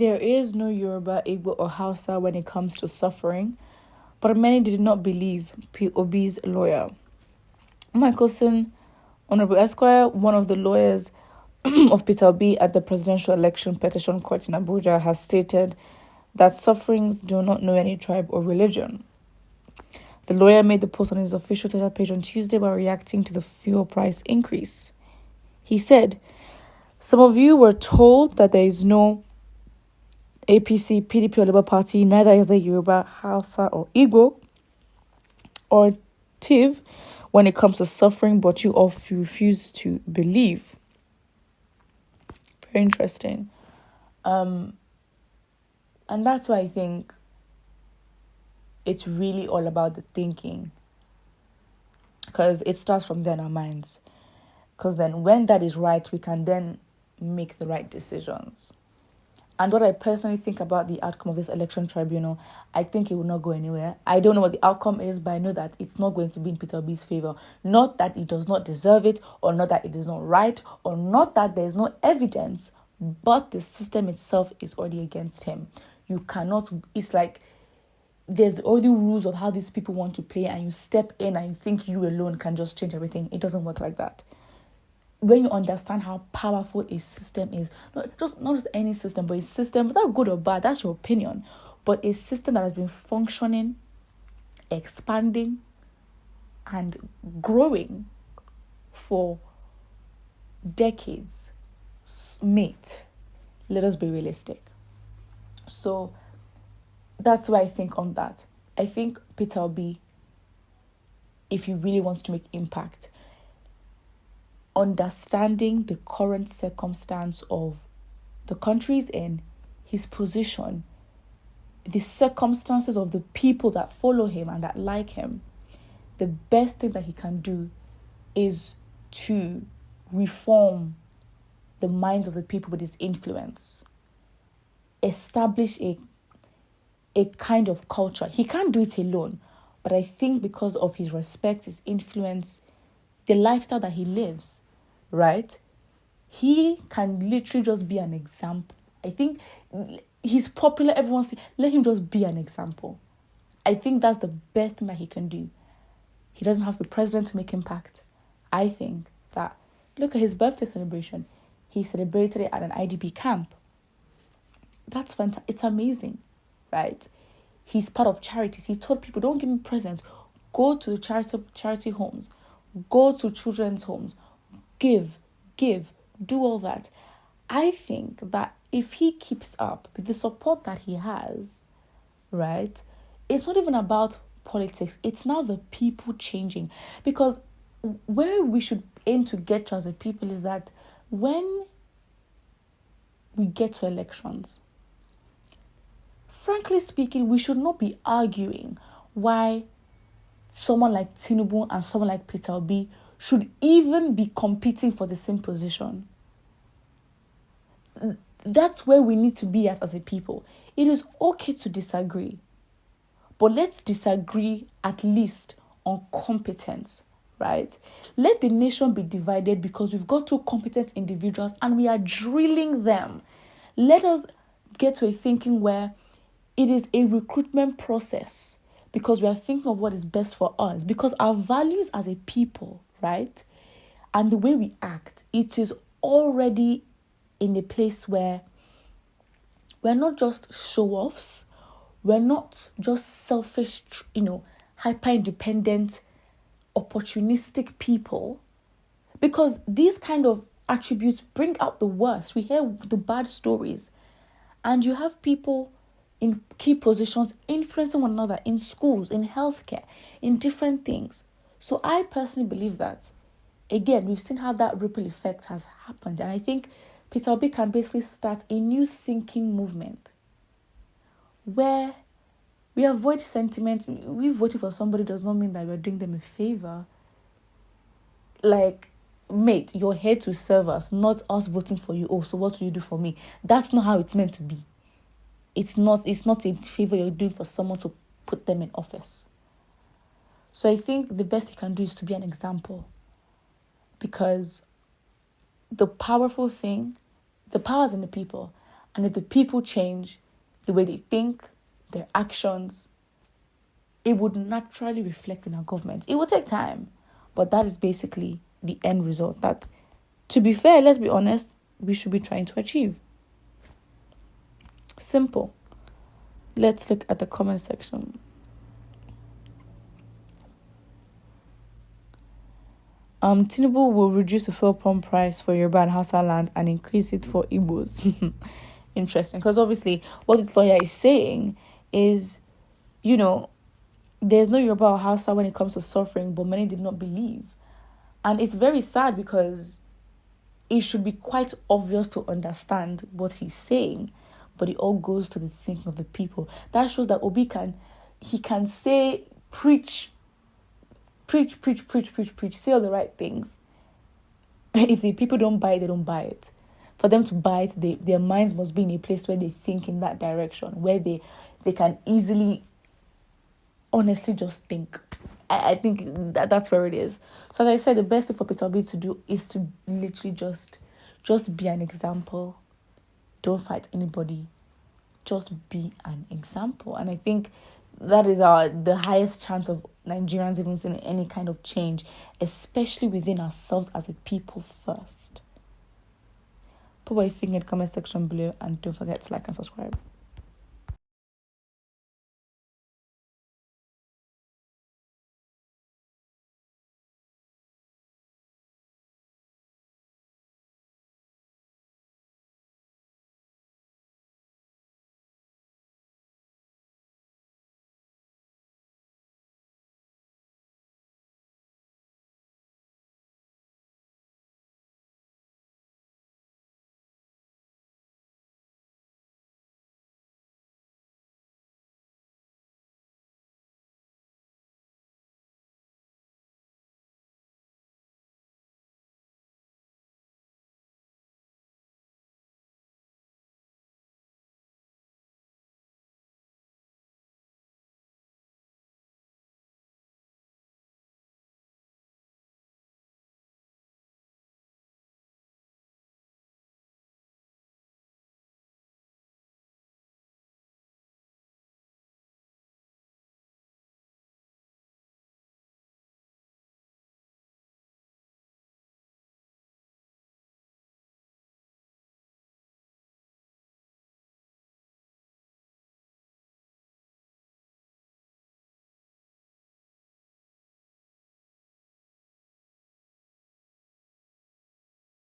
there is no Yoruba, Igbo, or Hausa when it comes to suffering, but many did not believe Obi's lawyer. Michaelson, Honorable Esquire, one of the lawyers of Peter Obi at the presidential election petition court in Abuja, has stated that sufferings do not know any tribe or religion. The lawyer made the post on his official Twitter page on Tuesday while reacting to the fuel price increase. He said, "Some of you were told that there is no APC, PDP, or Labour Party, neither is there Yoruba, Hausa, or Igbo, or Tiv when it comes to suffering, but you all refuse to believe." Very interesting. And that's why I think it's really all about the thinking, because it starts from there in our minds. Because then when that is right, we can then make the right decisions. And what I personally think about the outcome of this election tribunal, I think it will not go anywhere. I don't know what the outcome is, but I know that it's not going to be in Peter Obi's favor. Not that he does not deserve it, or not that it is not right, or not that there is no evidence, but the system itself is already against him. You cannot, it's like there's already rules of how these people want to play, and you step in and you think you alone can just change everything. It doesn't work like that. When you understand how powerful a system is, not just any system, but a system, whether good or bad, that's your opinion, but a system that has been functioning, expanding, and growing for decades, mate, let us be realistic. So that's why I think on that. I think Peter Obi, if he really wants to make impact, understanding the current circumstance of the country's in, his position, the circumstances of the people that follow him and that like him, the best thing that he can do is to reform the minds of the people with his influence, establish a kind of culture. He can't do it alone, but I think because of his respect, his influence, the lifestyle that he lives, right? He can literally just be an example. I think he's popular. Everyone say, let him just be an example. I think that's the best thing that he can do. He doesn't have to be president to make impact. I think that, look at his birthday celebration. He celebrated it at an IDP camp. That's fantastic. It's amazing, right? He's part of charities. He told people, don't give me presents. Go to the charity homes. Go to children's homes. Give, do all that. I think that if he keeps up with the support that he has, right, it's not even about politics. It's now the people changing. Because where we should aim to get to as a people is that when we get to elections, frankly speaking, we should not be arguing why someone like Tinubu and someone like Peter Obi should even be competing for the same position. That's where we need to be at as a people. It is okay to disagree, but let's disagree at least on competence, right? Let the nation be divided because we've got two competent individuals and we are drilling them. Let us get to a thinking where it is a recruitment process because we are thinking of what is best for us, because our values as a people, right, and the way we act, it is already in a place where we're not just show-offs, we're not just selfish, hyper-independent, opportunistic people, because these kind of attributes bring out the worst. We hear the bad stories, and you have people in key positions influencing one another in schools, in healthcare, in different things. So I personally believe that, again, we've seen how that ripple effect has happened. And I think Peter Obi can basically start a new thinking movement where we avoid sentiment. We voting for somebody does not mean that we're doing them a favor. Like, mate, you're here to serve us, not us voting for you. Oh, so what will you do for me? That's not how it's meant to be. It's not a favor you're doing for someone to put them in office. So I think the best you can do is to be an example. Because the powerful thing, the power's in the people. And if the people change the way they think, their actions, it would naturally reflect in our government. It will take time, but that is basically the end result that, to be fair, let's be honest, we should be trying to achieve. Simple. Let's look at the comment section. Tinubu will reduce the fuel pump price for Yoruba and Hausa land and increase it for Igbos. Interesting, because obviously what this lawyer is saying is, there's no Yoruba or Hausa when it comes to suffering, but many did not believe. And it's very sad because it should be quite obvious to understand what he's saying, but it all goes to the thinking of the people. That shows that Obi can say, preach, say all the right things. If the people don't buy it, they don't buy it. For them to buy it, their minds must be in a place where they think in that direction, where they can easily, honestly, just think. I think that's where it is. So as I said, the best thing for Peter Obi to do is to literally just be an example. Don't fight anybody. Just be an example. And I think that is the highest chance of Nigerians even seeing any kind of change, especially within ourselves as a people first. Put what you think in the comment section below, and don't forget to like and subscribe.